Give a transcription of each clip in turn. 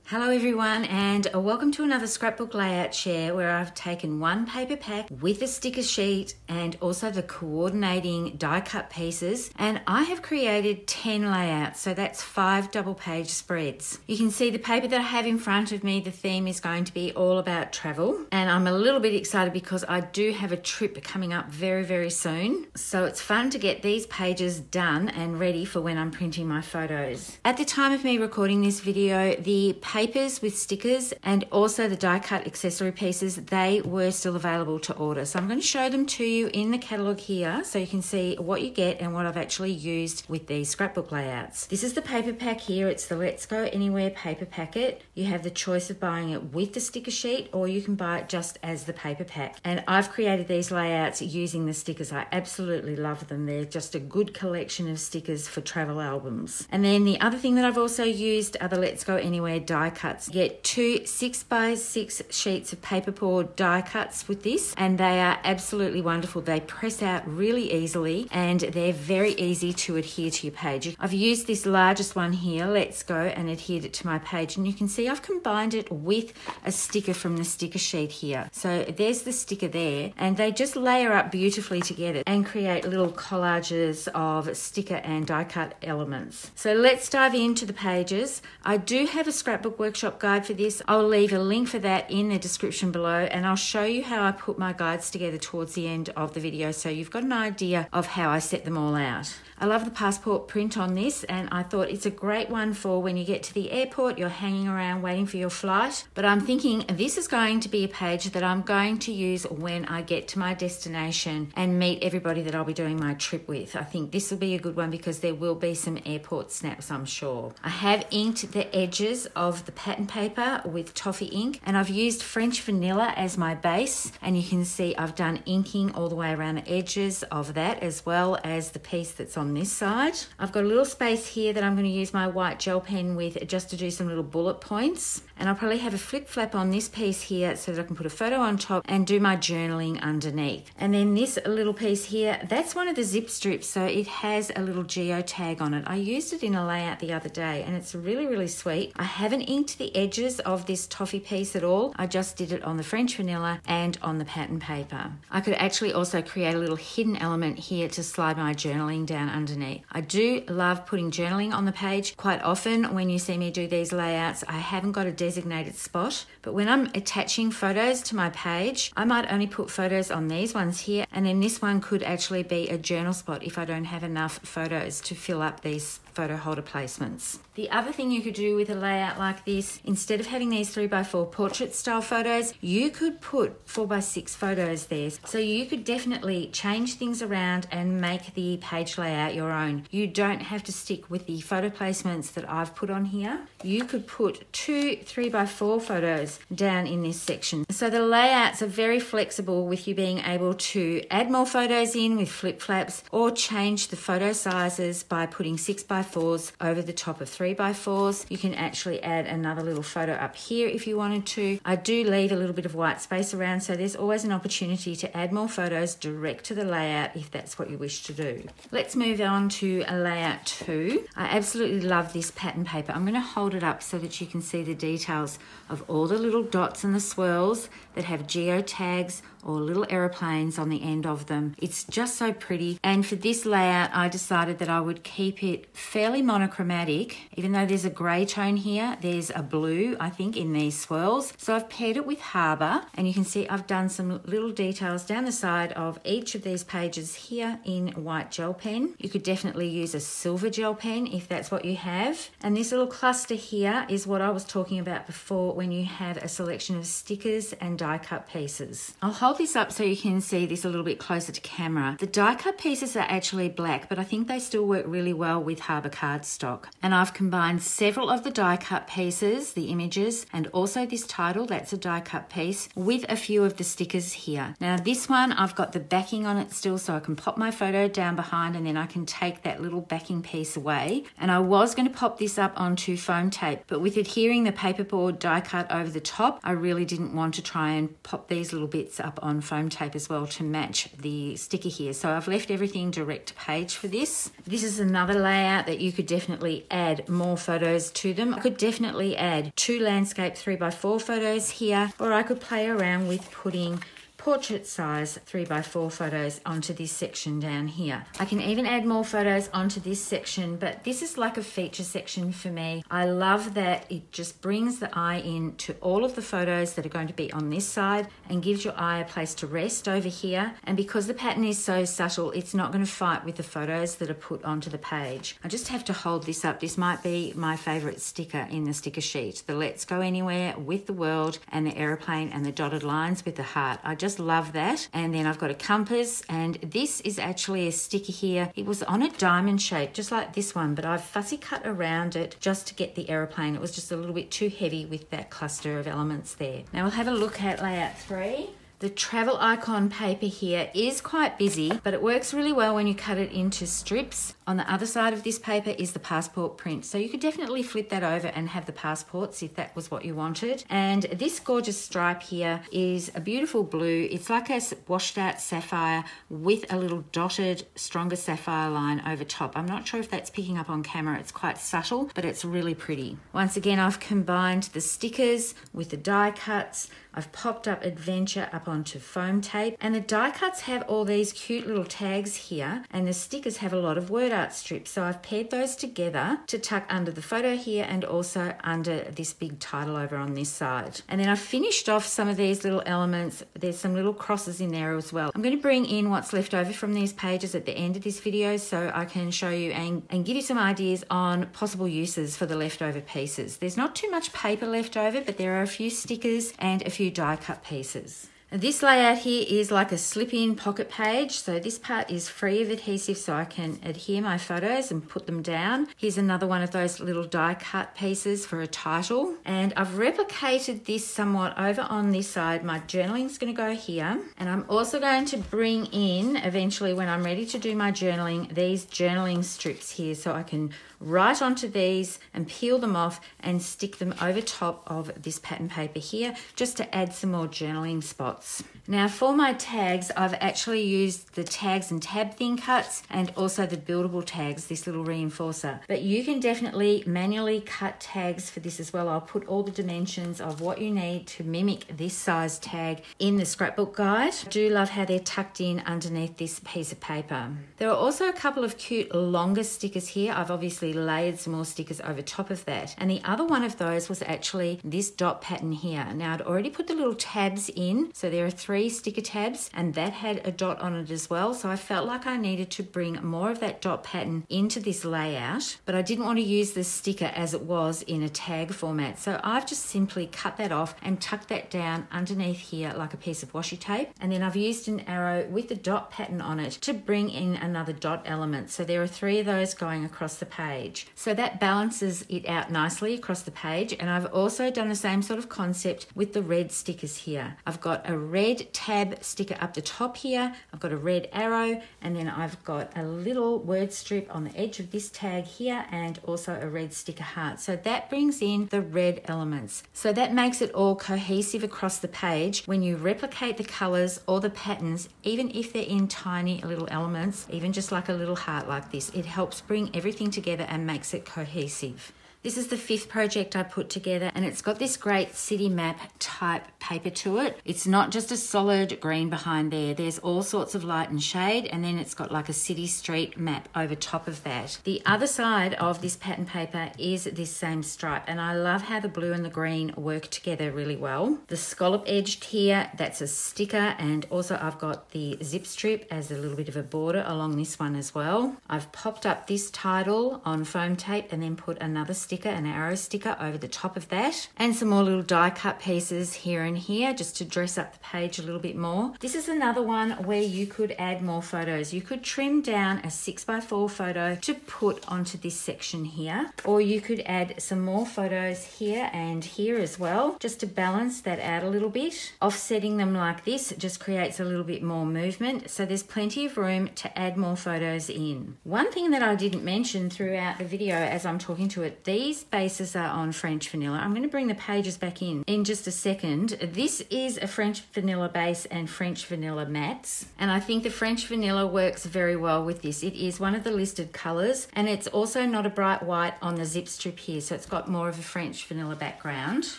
Hello everyone, and welcome to another scrapbook layout share where I've taken one paper pack with a sticker sheet and also the coordinating die cut pieces, and I have created 10 layouts, so that's 5 double page spreads. You can see the paper that I have in front of me, the theme is going to be all about travel, and I'm a little bit excited because I do have a trip coming up very soon, so it's fun to get these pages done and ready for when I'm printing my photos. At the time of me recording this video, the papers with stickers and also the die cut accessory pieces, they were still available to order. So I'm going to show them to you in the catalogue here so you can see what you get and what I've actually used with these scrapbook layouts. This is the paper pack here. It's the Let's Go Anywhere paper packet. You have the choice of buying it with the sticker sheet or you can buy it just as the paper pack. And I've created these layouts using the stickers. I absolutely love them. They're just a good collection of stickers for travel albums. And then the other thing that I've also used are the Let's Go Anywhere die cuts. You get 2 6x6 sheets of paperboard die cuts with this, and they are absolutely wonderful. They press out really easily and they're very easy to adhere to your page. I've used this largest one here, Let's Go, and adhered it to my page, and you can see I've combined it with a sticker from the sticker sheet here. So there's the sticker there, and they just layer up beautifully together and create little collages of sticker and die cut elements. So let's dive into the pages. I do have a scrapbook workshop guide for this. I'll leave a link for that in the description below, and I'll show you how I put my guides together towards the end of the video so you've got an idea of how I set them all out. I love the passport print on this, and I thought it's a great one for when you get to the airport, you're hanging around waiting for your flight. But I'm thinking this is going to be a page that I'm going to use when I get to my destination and meet everybody that I'll be doing my trip with. I think this will be a good one because there will be some airport snaps, I'm sure. I have inked the edges of the pattern paper with Toffee ink, and I've used French vanilla as my base, and you can see I've done inking all the way around the edges of that as well as the piece that's on this side. I've got a little space here that I'm going to use my white gel pen with just to do some little bullet points, and I'll probably have a flip flap on this piece here so that I can put a photo on top and do my journaling underneath. And then this little piece here, that's one of the zip strips, so it has a little geo tag on it. I used it in a layout the other day and it's really sweet. I haven't inked the edges of this Toffee piece at all. I just did it on the French vanilla and on the pattern paper. I could actually also create a little hidden element here to slide my journaling down underneath. I do love putting journaling on the page. Quite often when you see me do these layouts, I haven't got a designated spot, but when I'm attaching photos to my page, I might only put photos on these ones here, and then this one could actually be a journal spot if I don't have enough photos to fill up these photo holder placements. The other thing you could do with a layout like this, instead of having these 3x4 portrait style photos, you could put 4x6 photos there. So you could definitely change things around and make the page layout your own. You don't have to stick with the photo placements that I've put on here. You could put 2 3x4 photos down in this section. So the layouts are very flexible with you being able to add more photos in with flip flaps or change the photo sizes by putting 6x4s over the top of 3x4s. You can actually add another little photo up here if you wanted to. I do leave a little bit of white space around, so there's always an opportunity to add more photos direct to the layout if that's what you wish to do. Let's move on to a layout 2. I absolutely love this pattern paper. I'm going to hold it up so that you can see the details of all the little dots and the swirls that have geo tags or little aeroplanes on the end of them. It's just so pretty. And for this layout, I decided that I would keep it fairly monochromatic. Even though there's a grey tone here, there's a blue, I think, in these swirls. So I've paired it with Harbour, and you can see I've done some little details down the side of each of these pages here in white gel pen. You could definitely use a silver gel pen if that's what you have. And this little cluster here is what I was talking about before when you have a selection of stickers and die cut pieces. I'll hold this up so you can see this a little bit closer to camera. The die cut pieces are actually black, but I think they still work really well with Harbour cardstock. And I've combined several of the die cut pieces, the images, and also this title, that's a die cut piece, with a few of the stickers here. Now this one, I've got the backing on it still, so I can pop my photo down behind and then I can take that little backing piece away. And I was going to pop this up onto foam tape, but with adhering the paperboard die cut over the top, I really didn't want to try and pop these little bits up on foam tape as well to match the sticker here. So I've left everything direct to page for this. This is another layout that that you could definitely add more photos to them. I could definitely add 2 landscape 3x4 photos here, or I could play around with putting portrait size 3x4 photos onto this section down here. I can even add more photos onto this section, but this is like a feature section for me. I love that it just brings the eye in to all of the photos that are going to be on this side and gives your eye a place to rest over here. And because the pattern is so subtle, it's not going to fight with the photos that are put onto the page. I just have to hold this up. This might be my favorite sticker in the sticker sheet. The Let's Go Anywhere with the world and the aeroplane and the dotted lines with the heart. I just love that. And then I've got a compass, and this is actually a sticker here. It was on a diamond shape just like this one, but I've fussy cut around it just to get the aeroplane. It was just a little bit too heavy with that cluster of elements there. Now we'll have a look at layout 3. The travel icon paper here is quite busy, but it works really well when you cut it into strips. On the other side of this paper is the passport print, so you could definitely flip that over and have the passports if that was what you wanted. And this gorgeous stripe here is a beautiful blue. It's like a washed out sapphire with a little dotted stronger sapphire line over top. I'm not sure if that's picking up on camera. It's quite subtle, but it's really pretty. Once again, I've combined the stickers with the die cuts. I've popped up Adventure up onto foam tape, and the die cuts have all these cute little tags here, and the stickers have a lot of word art strips, so I've paired those together to tuck under the photo here and also under this big title over on this side. And then I've finished off some of these little elements. There's some little crosses in there as well. I'm going to bring in what's left over from these pages at the end of this video so I can show you and give you some ideas on possible uses for the leftover pieces. There's not too much paper left over, but there are a few stickers and a few die cut pieces. This layout here is like a slip-in pocket page, so this part is free of adhesive so I can adhere my photos and put them down. Here's another one of those little die cut pieces for a title, and I've replicated this somewhat over on this side. My journaling's going to go here, and I'm also going to bring in eventually, when I'm ready to do my journaling, these journaling strips here so I can write onto these and peel them off and stick them over top of this pattern paper here just to add some more journaling spots. Now for my tags, I've actually used the tags and tab thin cuts and also the buildable tags, this little reinforcer. But you can definitely manually cut tags for this as well. I'll put all the dimensions of what you need to mimic this size tag in the scrapbook guide. I do love how they're tucked in underneath this piece of paper. There are also a couple of cute longer stickers here. I've obviously layered some more stickers over top of that. And the other one of those was actually this dot pattern here. Now I'd already put the little tabs in, so there are 3 sticker tabs, and that had a dot on it as well. So I felt like I needed to bring more of that dot pattern into this layout, but I didn't want to use the sticker as it was in a tag format. So I've just simply cut that off and tucked that down underneath here like a piece of washi tape. And then I've used an arrow with the dot pattern on it to bring in another dot element. So there are 3 of those going across the page. So that balances it out nicely across the page. And I've also done the same sort of concept with the red stickers here. I've got a red tab sticker up the top here. I've got a red arrow, and then I've got a little word strip on the edge of this tag here, and also a red sticker heart. So that brings in the red elements. So that makes it all cohesive across the page. When you replicate the colors or the patterns, even if they're in tiny little elements, even just like a little heart like this, it helps bring everything together and makes it cohesive. This is the 5th project I put together, and it's got this great city map type paper to it. It's not just a solid green behind there. There's all sorts of light and shade, and then it's got like a city street map over top of that. The other side of this pattern paper is this same stripe, and I love how the blue and the green work together really well. The scallop edged here, that's a sticker, and also I've got the zip strip as a little bit of a border along this one as well. I've popped up this title on foam tape and then put another sticker, an arrow sticker over the top of that, and some more little die cut pieces here and here just to dress up the page a little bit more. This is another one where you could add more photos. You could trim down a 6x4 photo to put onto this section here, or you could add some more photos here and here as well, just to balance that out a little bit. Offsetting them like this just creates a little bit more movement, so there's plenty of room to add more photos in. One thing that I didn't mention throughout the video as I'm talking to it, these these bases are on French vanilla. I'm going to bring the pages back in just a second. This is a French vanilla base and French vanilla mattes, and I think the French vanilla works very well with this. It is one of the listed colours, and it's also not a bright white on the zip strip here, so it's got more of a French vanilla background.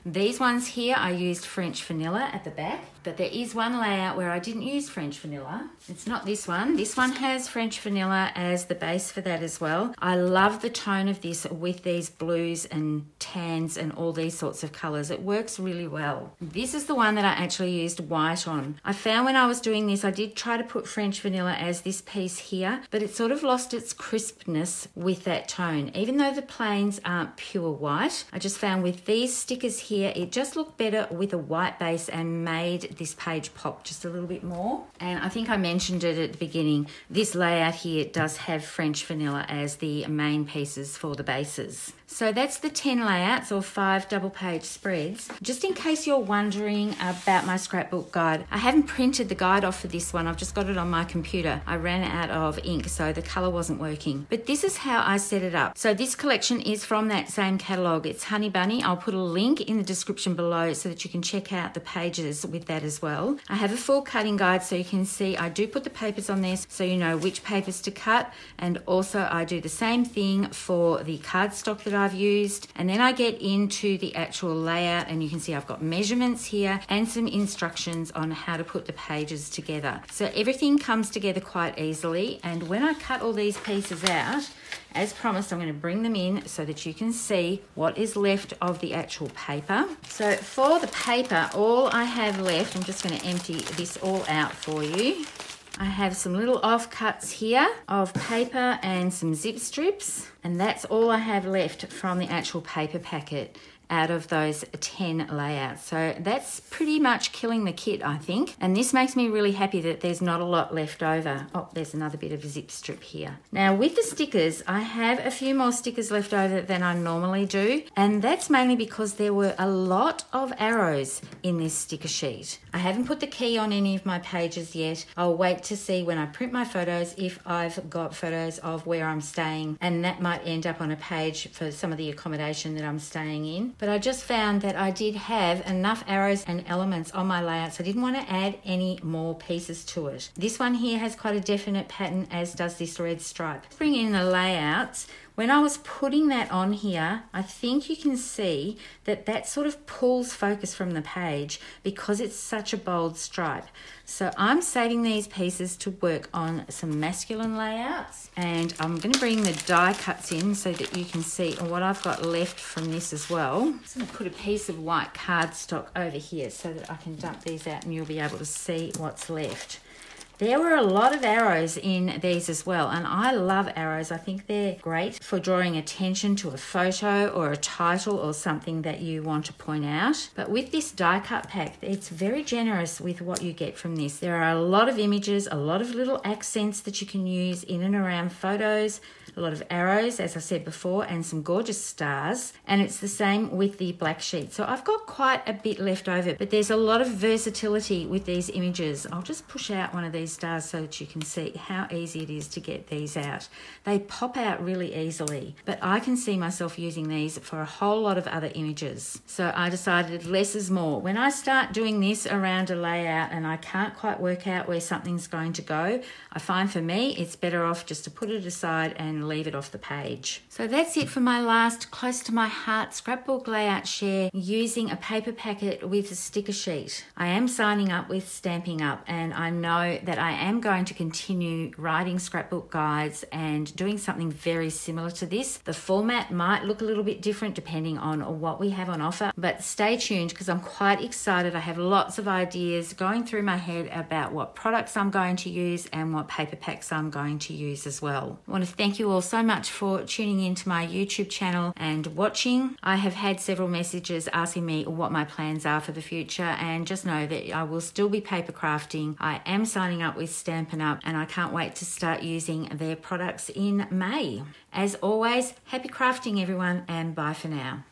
These ones here, I used French vanilla at the back, but there is one layout where I didn't use French vanilla. It's not this one. This one has French vanilla as the base for that as well. I love the tone of this with these blues and tans and all these sorts of colours. It works really well. This is the one that I actually used white on. I found when I was doing this, I did try to put French vanilla as this piece here, but it sort of lost its crispness with that tone. Even though the planes aren't pure white, I just found with these stickers here, it just looked better with a white base and made this page pop just a little bit more. And I think I mentioned it at the beginning, this layout here does have French vanilla as the main pieces for the bases. So that's the 10 layouts or 5 double page spreads. Just in case you're wondering about my scrapbook guide, I haven't printed the guide off for this one. I've just got it on my computer. I ran out of ink, so the colour wasn't working. But this is how I set it up. So this collection is from that same catalogue. It's Honey Bunny. I'll put a link in the description below so that you can check out the pages with that as well. I have a full cutting guide so you can see I do put the papers on there so you know which papers to cut, and also I do the same thing for the cardstock that I've used, and then I get into the actual layout, and you can see I've got measurements here and some instructions on how to put the pages together. So everything comes together quite easily, and when I cut all these pieces out, as promised, I'm going to bring them in so that you can see what is left of the actual paper. So for the paper, all I have left, I'm just going to empty this all out for you. I have some little offcuts here of paper and some zip strips, and that's all I have left from the actual paper packet out of those 10 layouts. So that's pretty much killing the kit, I think. And this makes me really happy that there's not a lot left over. Oh, there's another bit of a zip strip here. Now with the stickers, I have a few more stickers left over than I normally do. And that's mainly because there were a lot of arrows in this sticker sheet. I haven't put the key on any of my pages yet. I'll wait to see when I print my photos if I've got photos of where I'm staying, and that might end up on a page for some of the accommodation that I'm staying in. But I just found that I did have enough arrows and elements on my layout, so I didn't want to add any more pieces to it. This one here has quite a definite pattern, as does this red stripe. Bring in the layouts. When I was putting that on here, I think you can see that that sort of pulls focus from the page because it's such a bold stripe. So I'm saving these pieces to work on some masculine layouts, and I'm going to bring the die cuts in so that you can see what I've got left from this as well. I'm just going to put a piece of white cardstock over here so that I can dump these out and you'll be able to see what's left. There were a lot of arrows in these as well, and I love arrows. I think they're great for drawing attention to a photo or a title or something that you want to point out. But with this die cut pack, it's very generous with what you get from this. There are a lot of images, a lot of little accents that you can use in and around photos, a lot of arrows, as I said before, and some gorgeous stars. And it's the same with the black sheet. So I've got quite a bit left over, but there's a lot of versatility with these images. I'll just push out one of these stars so that you can see how easy it is to get these out. They pop out really easily, but I can see myself using these for a whole lot of other images. So I decided less is more. When I start doing this around a layout and I can't quite work out where something's going to go, I find for me it's better off just to put it aside and leave it off the page. So that's it for my last close to my heart scrapbook layout share using a paper packet with a sticker sheet. I am signing up with Stampin' Up, and I know that I am going to continue writing scrapbook guides and doing something very similar to this. The format might look a little bit different depending on what we have on offer, but stay tuned because I'm quite excited. I have lots of ideas going through my head about what products I'm going to use and what paper packs I'm going to use as well. I want to thank you all so much for tuning into my YouTube channel and watching. I have had several messages asking me what my plans are for the future, and just know that I will still be paper crafting. I am signing up with Stampin' Up, and I can't wait to start using their products in May. As always, happy crafting everyone, and bye for now.